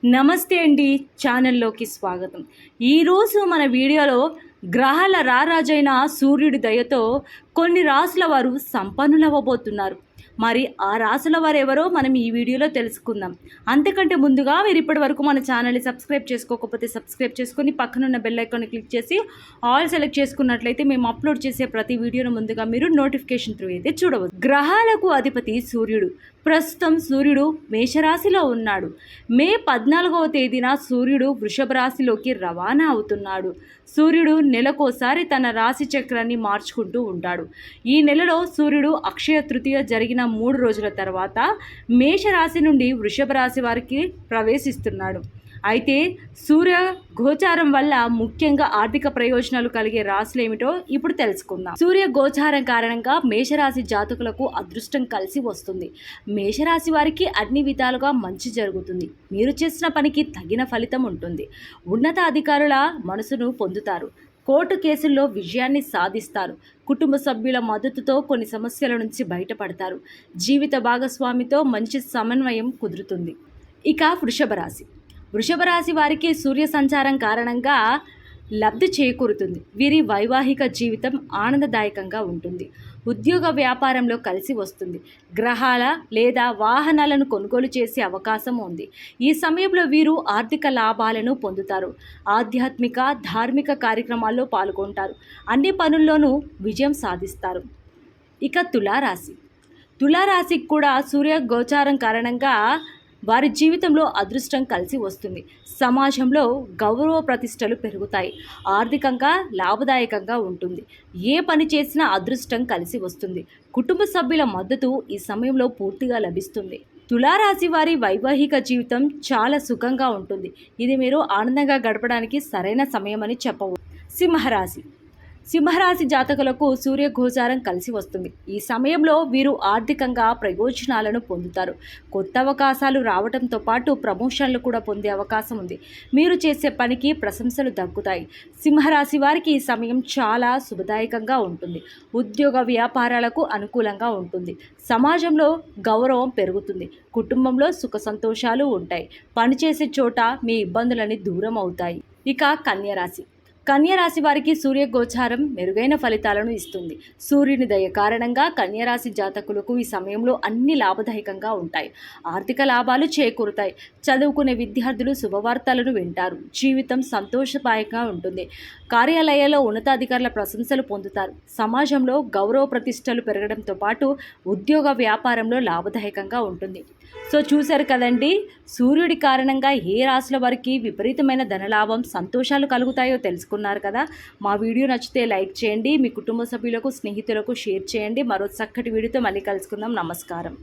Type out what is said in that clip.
నమస్తే అండి, ఛానల్లోకి స్వాగతం. ఈరోజు మన వీడియోలో గ్రహాల రారాజైన సూర్యుడి దయతో కొన్ని రాసుల వారు సంపన్నులవ్వబోతున్నారు. మరి ఆ రాసుల వారు ఎవరో మనం ఈ వీడియోలో తెలుసుకుందాం. అంతకంటే ముందుగా మీరు ఇప్పటి వరకు మన ఛానల్ని సబ్స్క్రైబ్ చేసుకోకపోతే సబ్స్క్రైబ్ చేసుకొని పక్కనున్న బెల్ ఐకాన్ని క్లిక్ చేసి ఆల్ సెలెక్ట్ చేసుకున్నట్లయితే మేము అప్లోడ్ చేసే ప్రతి వీడియోను ముందుగా మీరు నోటిఫికేషన్ త్రూ అయితే చూడవచ్చు. గ్రహాలకు అధిపతి సూర్యుడు. ప్రస్తుతం సూర్యుడు మేషరాశిలో ఉన్నాడు. మే 14వ తేదీన సూర్యుడు వృషభ రాశిలోకి రవాణా అవుతున్నాడు. సూర్యుడు నెలకోసారి తన రాశి చక్రాన్ని మార్చుకుంటూ ఉంటాడు. ఈ నెలలో సూర్యుడు అక్షయ తృతీయ జరిగిన 3 రోజుల తర్వాత మేషరాశి నుండి వృషభ రాశి వారికి ప్రవేశిస్తున్నాడు. అయితే సూర్య గోచారం వల్ల ముఖ్యంగా ఆర్థిక ప్రయోజనాలు కలిగే రాశులు ఏమిటో ఇప్పుడు తెలుసుకుందాం. సూర్య గోచారం కారణంగా మేషరాశి జాతకులకు అదృష్టం కలిసి వస్తుంది. మేషరాశి వారికి అన్ని విధాలుగా మంచి జరుగుతుంది. మీరు చేసిన పనికి తగిన ఫలితం ఉంటుంది. ఉన్నత అధికారుల మనసును పొందుతారు. కోర్టు కేసుల్లో విజయాన్ని సాధిస్తారు. కుటుంబ సభ్యుల మద్దతుతో కొన్ని సమస్యల నుంచి బయటపడతారు. జీవిత భాగస్వామితో మంచి సమన్వయం కుదురుతుంది. ఇక వృషభ రాశి వారికి సూర్య సంచారం కారణంగా లబ్ధి చేకూరుతుంది. వీరి వైవాహిక జీవితం ఆనందదాయకంగా ఉంటుంది. ఉద్యోగ వ్యాపారంలో కలిసి వస్తుంది. గ్రహాల లేదా వాహనాలను కొనుగోలు చేసే అవకాశం ఉంది. ఈ సమయంలో వీరు ఆర్థిక లాభాలను పొందుతారు. ఆధ్యాత్మిక ధార్మిక కార్యక్రమాల్లో పాల్గొంటారు. అన్ని పనుల్లోనూ విజయం సాధిస్తారు. ఇక తులారాశికి కూడా సూర్య గోచారం కారణంగా వారి జీవితంలో అదృష్టం కలిసి వస్తుంది. సమాజంలో గౌరవ ప్రతిష్టలు పెరుగుతాయి. ఆర్థికంగా లాభదాయకంగా ఉంటుంది. ఏ పని చేసినా అదృష్టం కలిసి వస్తుంది. కుటుంబ సభ్యుల మద్దతు ఈ సమయంలో పూర్తిగా లభిస్తుంది. తులారాశి వారి వైవాహిక జీవితం చాలా సుఖంగా ఉంటుంది. ఇది మీరు ఆనందంగా గడపడానికి సరైన సమయమని చెప్పవచ్చు. సింహరాశి జాతకులకు సూర్య గోచారం కలిసి వస్తుంది. ఈ సమయంలో వీరు ఆర్థికంగా ప్రయోజనాలను పొందుతారు. కొత్త అవకాశాలు రావడంతో పాటు ప్రమోషన్లు కూడా పొందే అవకాశం ఉంది. మీరు చేసే పనికి ప్రశంసలు దక్కుతాయి. సింహరాశి వారికి ఈ సమయం చాలా శుభదాయకంగా ఉంటుంది. ఉద్యోగ వ్యాపారాలకు అనుకూలంగా ఉంటుంది. సమాజంలో గౌరవం పెరుగుతుంది. కుటుంబంలో సుఖ సంతోషాలు ఉంటాయి. పనిచేసే చోట మీ ఇబ్బందులని దూరం అవుతాయి. ఇక కన్యరాశి వారికి సూర్య గోచారం మెరుగైన ఫలితాలను ఇస్తుంది. సూర్యుని దయ కారణంగా కన్యరాశి జాతకులకు ఈ సమయంలో అన్ని లాభదాయకంగా ఉంటాయి. ఆర్థిక లాభాలు చేకూరుతాయి. చదువుకునే విద్యార్థులు శుభవార్తలను వింటారు. జీవితం సంతోషదాయకంగా ఉంటుంది. కార్యాలయాల్లో ఉన్నతాధికారుల ప్రశంసలు పొందుతారు. సమాజంలో గౌరవ ప్రతిష్టలు పెరగడంతో పాటు ఉద్యోగ వ్యాపారంలో లాభదాయకంగా ఉంటుంది. సో చూశారు కదండి, సూర్యుడి కారణంగా ఏ రాశుల వారికి విపరీతమైన ధనలాభం సంతోషాలు కలుగుతాయో తెలుసుకున్నారు కదా. మా వీడియో నచ్చితే లైక్ చేయండి. మీ కుటుంబ సభ్యులకు స్నేహితులకు షేర్ చేయండి. మరో చక్కటి వీడియోతో మళ్ళీ కలుసుకుందాం. నమస్కారం.